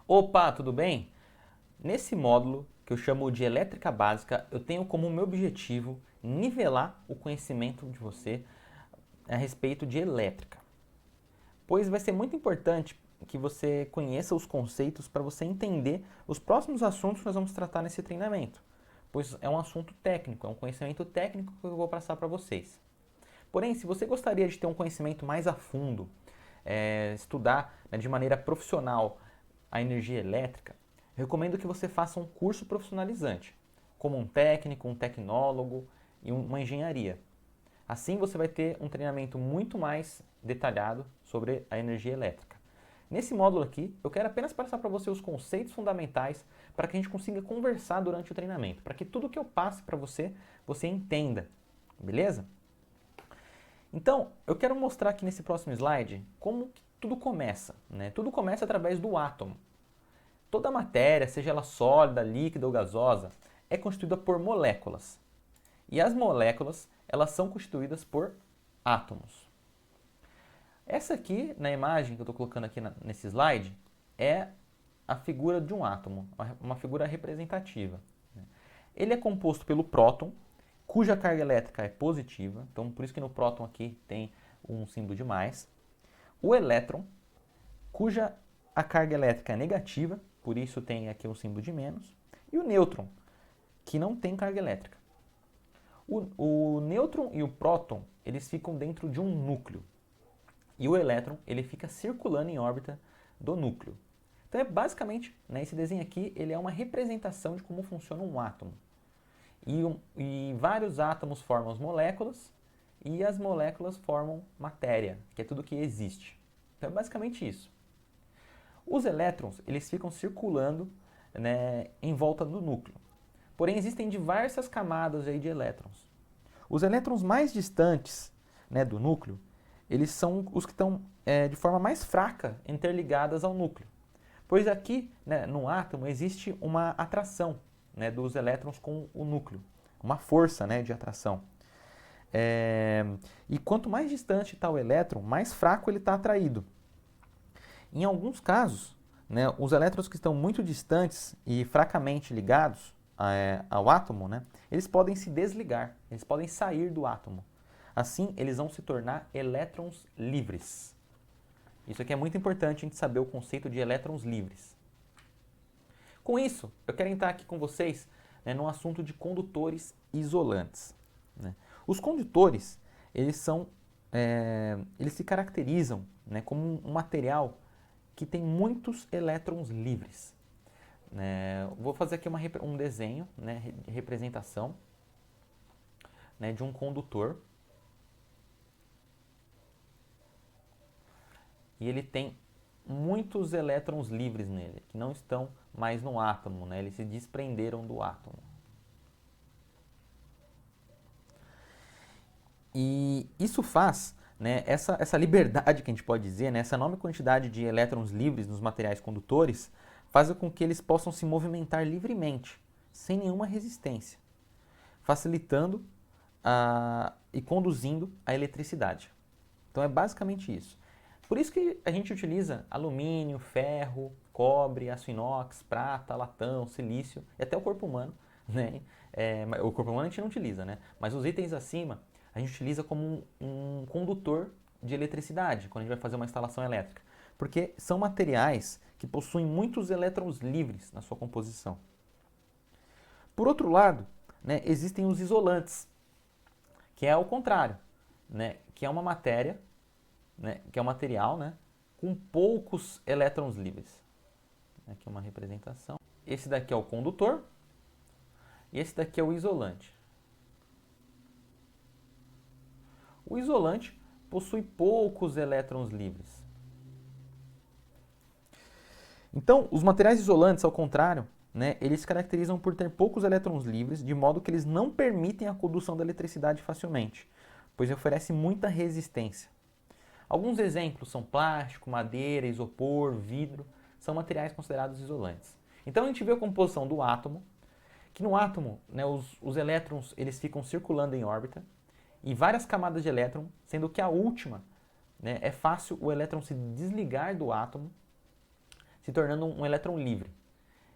Opa, tudo bem? Nesse módulo, que eu chamo de Elétrica Básica, eu tenho como meu objetivo nivelar o conhecimento de você a respeito de elétrica, pois vai ser muito importante que você conheça os conceitos para você entender os próximos assuntos que nós vamos tratar nesse treinamento, pois é um assunto técnico, é um conhecimento técnico que eu vou passar para vocês. Porém, se você gostaria de ter um conhecimento mais a fundo, estudar, né, de maneira profissional a energia elétrica, eu recomendo que você faça um curso profissionalizante, como um técnico, um tecnólogo e uma engenharia. Assim você vai ter um treinamento muito mais detalhado sobre a energia elétrica. Nesse módulo aqui, eu quero apenas passar para você os conceitos fundamentais para que a gente consiga conversar durante o treinamento, para que tudo que eu passe para você, você entenda, beleza? Então, eu quero mostrar aqui nesse próximo slide como que tudo começa, né? Tudo começa através do átomo. Toda matéria, seja ela sólida, líquida ou gasosa, é constituída por moléculas. E as moléculas, elas são constituídas por átomos. Essa aqui, na imagem que eu estou colocando aqui nesse slide, é a figura de um átomo, uma figura representativa. Ele é composto pelo próton, cuja carga elétrica é positiva, então por isso que no próton aqui tem um símbolo de mais. O elétron, cuja a carga elétrica é negativa, por isso tem aqui um símbolo de menos. E o nêutron, que não tem carga elétrica. O nêutron e o próton, eles ficam dentro de um núcleo. E o elétron, ele fica circulando em órbita do núcleo. Então, basicamente, né, esse desenho aqui, ele é uma representação de como funciona um átomo. E vários átomos formam as moléculas, e as moléculas formam matéria, que é tudo que existe. Então, é basicamente isso. Os elétrons, eles ficam circulando, né, em volta do núcleo. Porém, existem diversas camadas aí de elétrons. Os elétrons mais distantes, né, do núcleo, eles são os que estão de forma mais fraca interligadas ao núcleo. Pois aqui, né, no átomo, existe uma atração, né, dos elétrons com o núcleo, uma força, né, de atração. E quanto mais distante está o elétron, mais fraco ele está atraído. Em alguns casos, né, os elétrons que estão muito distantes e fracamente ligados ao átomo, né, eles podem se desligar, eles podem sair do átomo. Assim, eles vão se tornar elétrons livres. Isso aqui é muito importante a gente saber o conceito de elétrons livres. Com isso, eu quero entrar aqui com vocês, né, no assunto de condutores isolantes. Né? Os condutores, eles se caracterizam, né, como um material que tem muitos elétrons livres. Vou fazer aqui um desenho, né, de representação, né, de um condutor. E ele tem muitos elétrons livres nele, que não estão mais no átomo, né, eles se desprenderam do átomo. E isso faz, né, essa liberdade que a gente pode dizer, né, essa enorme quantidade de elétrons livres nos materiais condutores, faz com que eles possam se movimentar livremente, sem nenhuma resistência, facilitando e conduzindo a eletricidade. Então é basicamente isso. Por isso que a gente utiliza alumínio, ferro, cobre, aço inox, prata, latão, silício e até o corpo humano. Né? O corpo humano a gente não utiliza, né? Mas os itens acima a gente utiliza como um condutor de eletricidade quando a gente vai fazer uma instalação elétrica. Porque são materiais que possuem muitos elétrons livres na sua composição. Por outro lado, né, existem os isolantes, que é o contrário, né, que é uma matéria, né, que é um material, né, com poucos elétrons livres. Aqui é uma representação. Esse daqui é o condutor e esse daqui é o isolante. O isolante possui poucos elétrons livres. Então, os materiais isolantes, ao contrário, né, eles se caracterizam por ter poucos elétrons livres, de modo que eles não permitem a condução da eletricidade facilmente, pois oferece muita resistência. Alguns exemplos são plástico, madeira, isopor, vidro, são materiais considerados isolantes. Então a gente vê a composição do átomo, que no átomo, né, os elétrons eles ficam circulando em órbita, e várias camadas de elétron, sendo que a última, né, é fácil o elétron se desligar do átomo, se tornando um elétron livre.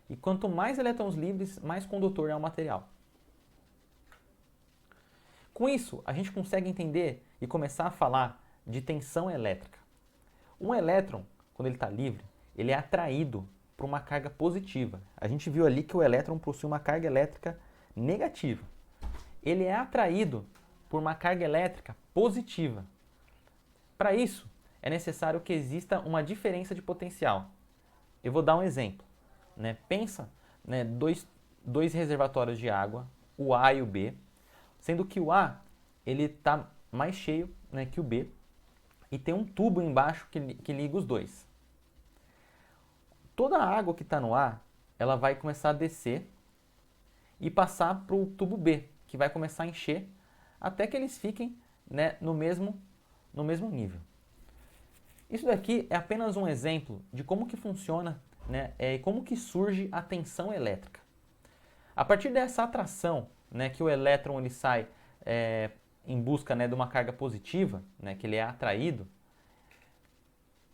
E quanto mais elétrons livres, mais condutor é o material. Com isso, a gente consegue entender e começar a falar de tensão elétrica. Um elétron, quando ele está livre, ele é atraído por uma carga positiva. A gente viu ali que o elétron possui uma carga elétrica negativa. Ele é atraído por uma carga elétrica positiva. Para isso, é necessário que exista uma diferença de potencial. Eu vou dar um exemplo. Pensa, dois reservatórios de água, o A e o B, sendo que o A ele está mais cheio, que o B, e tem um tubo embaixo que liga os dois. Toda a água que está no A, ela vai começar a descer e passar para o tubo B, que vai começar a encher até que eles fiquem, no mesmo nível. Isso daqui é apenas um exemplo de como que funciona, e como que surge a tensão elétrica. A partir dessa atração, que o elétron ele sai em busca, de uma carga positiva, que ele é atraído,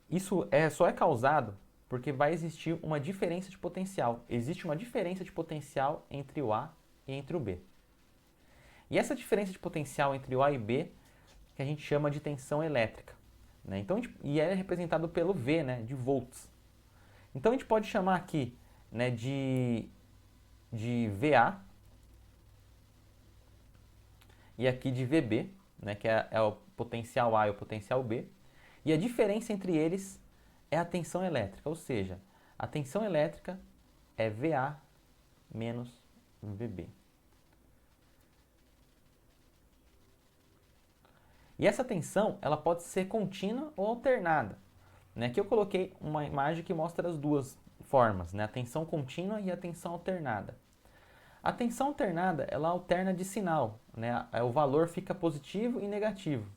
isso só é causado porque vai existir uma diferença de potencial. Existe uma diferença de potencial entre o A e entre o B. E essa diferença de potencial entre o A e B que a gente chama de tensão elétrica. Então, e é representado pelo V, de volts. Então a gente pode chamar aqui de VA e aqui de VB, que é o potencial A e o potencial B. E a diferença entre eles é a tensão elétrica, ou seja, a tensão elétrica é VA menos VB. E essa tensão ela pode ser contínua ou alternada. Aqui eu coloquei uma imagem que mostra as duas formas, a tensão contínua e a tensão alternada. A tensão alternada ela alterna de sinal, o valor fica positivo e negativo.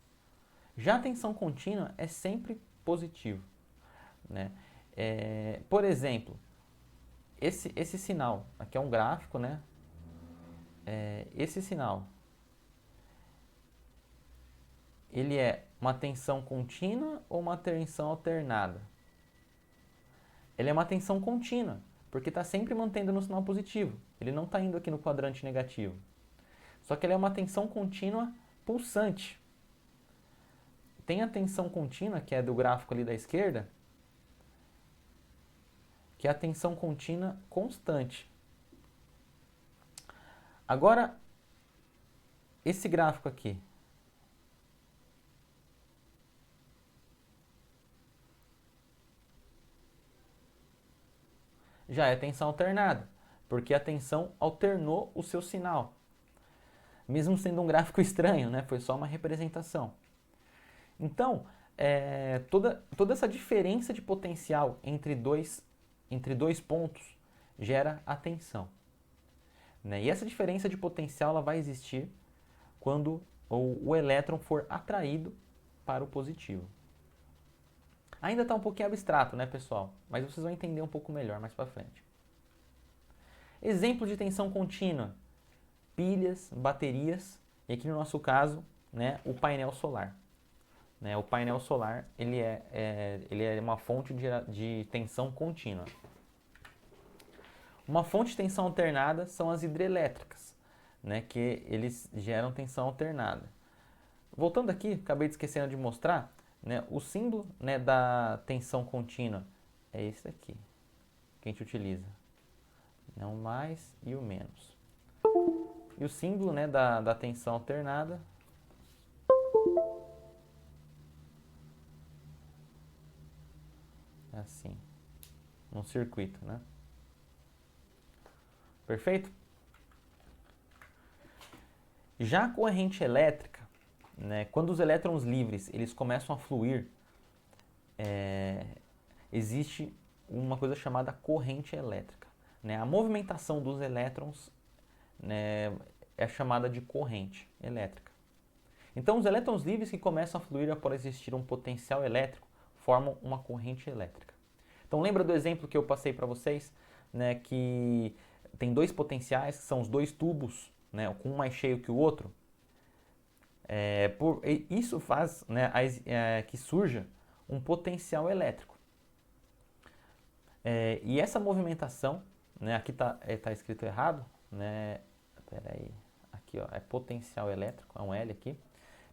Já a tensão contínua é sempre positivo. Por exemplo, esse sinal, aqui é um gráfico, esse sinal, ele é uma tensão contínua ou uma tensão alternada? Ele é uma tensão contínua, porque está sempre mantendo no sinal positivo. Ele não está indo aqui no quadrante negativo. Só que ele é uma tensão contínua pulsante. Tem a tensão contínua, que é do gráfico ali da esquerda, que é a tensão contínua constante. Agora, esse gráfico aqui, já é tensão alternada, porque a tensão alternou o seu sinal. Mesmo sendo um gráfico estranho, foi só uma representação. Então, toda essa diferença de potencial entre dois pontos gera a tensão. E essa diferença de potencial ela vai existir quando o elétron for atraído para o positivo. Ainda está um pouquinho abstrato, pessoal? Mas vocês vão entender um pouco melhor mais para frente. Exemplo de tensão contínua: pilhas, baterias e aqui no nosso caso, o painel solar. O painel solar ele é uma fonte de tensão contínua. Uma fonte de tensão alternada são as hidrelétricas, que eles geram tensão alternada. Voltando aqui, acabei de esquecendo de mostrar, o símbolo da tensão contínua é esse aqui, que a gente utiliza. O mais e o menos. E o símbolo da tensão alternada é assim, num circuito, Perfeito? Já a corrente elétrica, quando os elétrons livres eles começam a fluir, existe uma coisa chamada corrente elétrica. A movimentação dos elétrons é chamada de corrente elétrica. Então, os elétrons livres que começam a fluir após existir um potencial elétrico formam uma corrente elétrica. Então, lembra do exemplo que eu passei para vocês, que tem dois potenciais, que são os dois tubos, um mais cheio que o outro? Isso faz que surja um potencial elétrico. E essa movimentação, né, aqui tá escrito errado, né, peraí, aqui ó, é potencial elétrico, é um L aqui,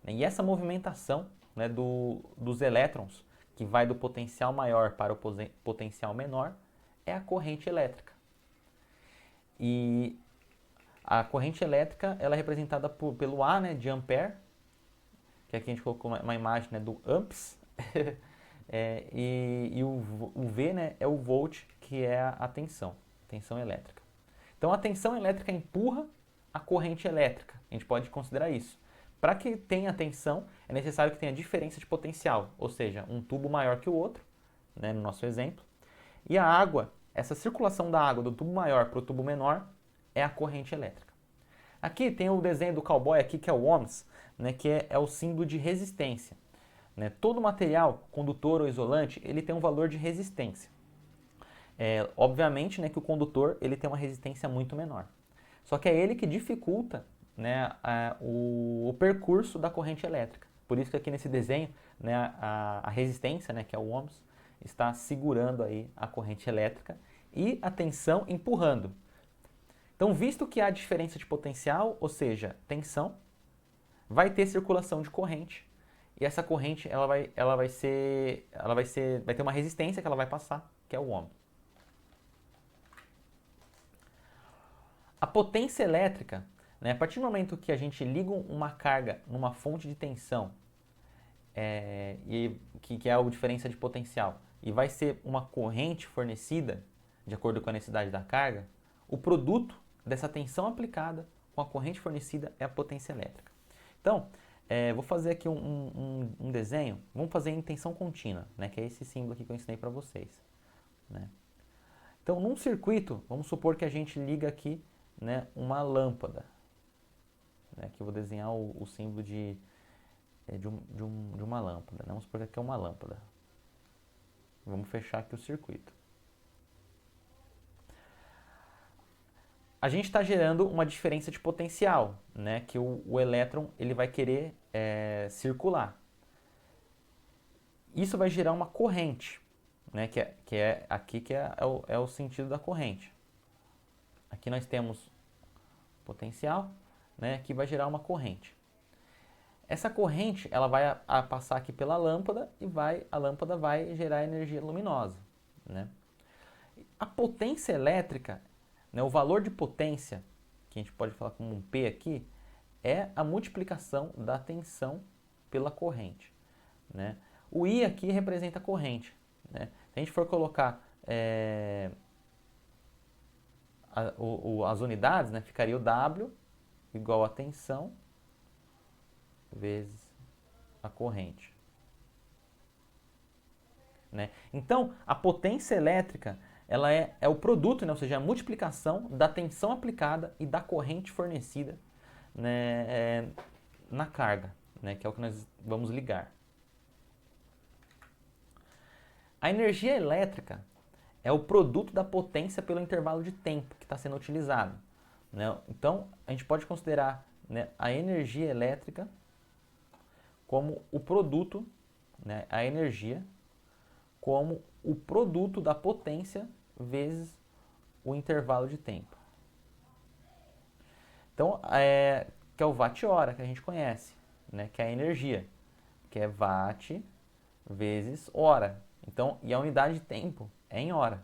né, e essa movimentação, né, dos elétrons, que vai do potencial maior para o potencial menor, é a corrente elétrica. E a corrente elétrica ela é representada pelo A, né, de ampere, que aqui a gente colocou uma imagem, né, do amps, e o V, né, é o volt, que é a tensão elétrica. Então a tensão elétrica empurra a corrente elétrica, a gente pode considerar isso. Para que tenha tensão, é necessário que tenha diferença de potencial, ou seja, um tubo maior que o outro, né, no nosso exemplo. E a água, essa circulação da água do tubo maior para o tubo menor, é a corrente elétrica. Aqui tem o desenho do cowboy aqui, que é o ohms, né, que é o símbolo de resistência. Né? Todo material, condutor ou isolante, ele tem um valor de resistência. Obviamente, né, que o condutor ele tem uma resistência muito menor. Só que é ele que dificulta, né, o percurso da corrente elétrica. Por isso que aqui nesse desenho, né, a resistência, né, que é o ohms, está segurando aí a corrente elétrica e a tensão empurrando. Então, visto que há diferença de potencial, ou seja, tensão, vai ter circulação de corrente. E essa corrente vai ter uma resistência que ela vai passar, que é o ohm. A potência elétrica, né, a partir do momento que a gente liga uma carga numa fonte de tensão, que é a diferença de potencial, e vai ser uma corrente fornecida, de acordo com a necessidade da carga, o produto dessa tensão aplicada com a corrente fornecida é a potência elétrica. Então, vou fazer aqui um desenho, vamos fazer em tensão contínua, né, que é esse símbolo aqui que eu ensinei para vocês. Né? Então, num circuito, vamos supor que a gente liga aqui, né, uma lâmpada. Né, aqui eu vou desenhar o símbolo de uma lâmpada. Né? Vamos supor que aqui é uma lâmpada. Vamos fechar aqui o circuito. A gente está gerando uma diferença de potencial, né, que o elétron ele vai querer circular. Isso vai gerar uma corrente, né, aqui é o sentido da corrente. Aqui nós temos potencial, né, que vai gerar uma corrente. Essa corrente ela vai passar aqui pela lâmpada e a lâmpada vai gerar energia luminosa. Né? A potência elétrica, né, o valor de potência, que a gente pode falar como um P aqui, é a multiplicação da tensão pela corrente. Né? O I aqui representa a corrente. Né? Se a gente for colocar as unidades, né, ficaria o W igual a tensão vezes a corrente. Né? Então, a potência elétrica ela é o produto, né, ou seja, a multiplicação da tensão aplicada e da corrente fornecida, né, na carga, né, que é o que nós vamos ligar. A energia elétrica é o produto da potência pelo intervalo de tempo que está sendo utilizado. Né? Então, a gente pode considerar, né, a energia elétrica como o produto, né, a energia como o produto da potência vezes o intervalo de tempo. Então, que é o watt-hora que a gente conhece, né, que é a energia, que é watt vezes hora. Então, e a unidade de tempo é em hora.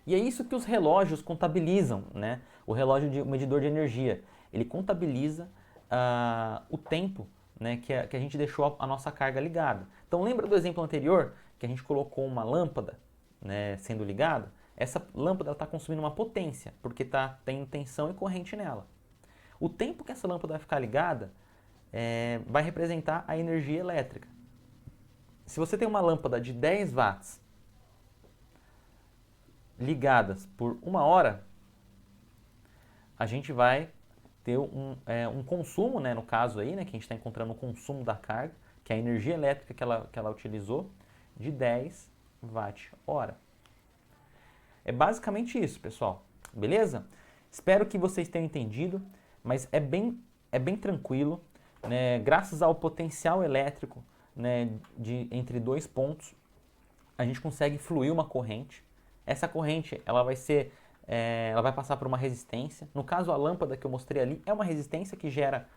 E é isso que os relógios contabilizam, né? O relógio, o medidor de energia, ele contabiliza o tempo, né, que a gente deixou a nossa carga ligada. Então lembra do exemplo anterior, que a gente colocou uma lâmpada, né, sendo ligada? Essa lâmpada está consumindo uma potência, porque está tendo tensão e corrente nela. O tempo que essa lâmpada vai ficar ligada vai representar a energia elétrica. Se você tem uma lâmpada de 10 watts ligadas por 1 hora, a gente vai ter um consumo, né, no caso aí, né, que a gente está encontrando o consumo da carga, que é a energia elétrica que ela utilizou, de 10 watt-hora. É basicamente isso, pessoal. Beleza? Espero que vocês tenham entendido, mas é bem tranquilo, né, graças ao potencial elétrico, né, entre dois pontos, a gente consegue fluir uma corrente. Essa corrente, ela vai passar por uma resistência. No caso, a lâmpada que eu mostrei ali é uma resistência que gera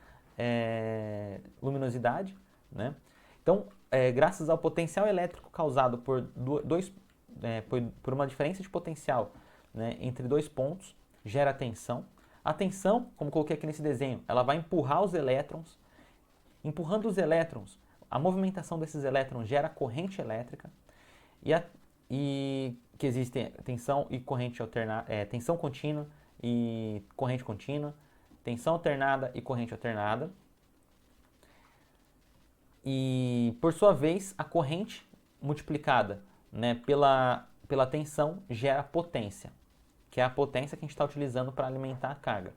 luminosidade, né? Então, graças ao potencial elétrico causado por uma diferença de potencial, né, entre dois pontos, gera tensão. A tensão, como coloquei aqui nesse desenho, ela vai empurrar os elétrons. Empurrando os elétrons, a movimentação desses elétrons gera corrente elétrica. E que existem tensão e corrente alternada, tensão contínua e corrente contínua, tensão alternada e corrente alternada. E, por sua vez, a corrente multiplicada, né, pela tensão gera potência, que é a potência que a gente está utilizando para alimentar a carga.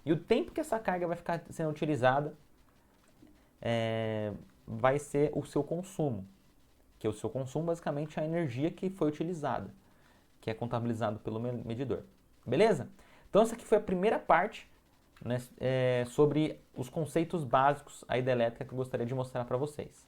E o tempo que essa carga vai ficar sendo utilizada vai ser o seu consumo, que o seu consumo basicamente é a energia que foi utilizada, que é contabilizado pelo medidor. Beleza? Então essa aqui foi a primeira parte, né, sobre os conceitos básicos aí da elétrica que eu gostaria de mostrar para vocês.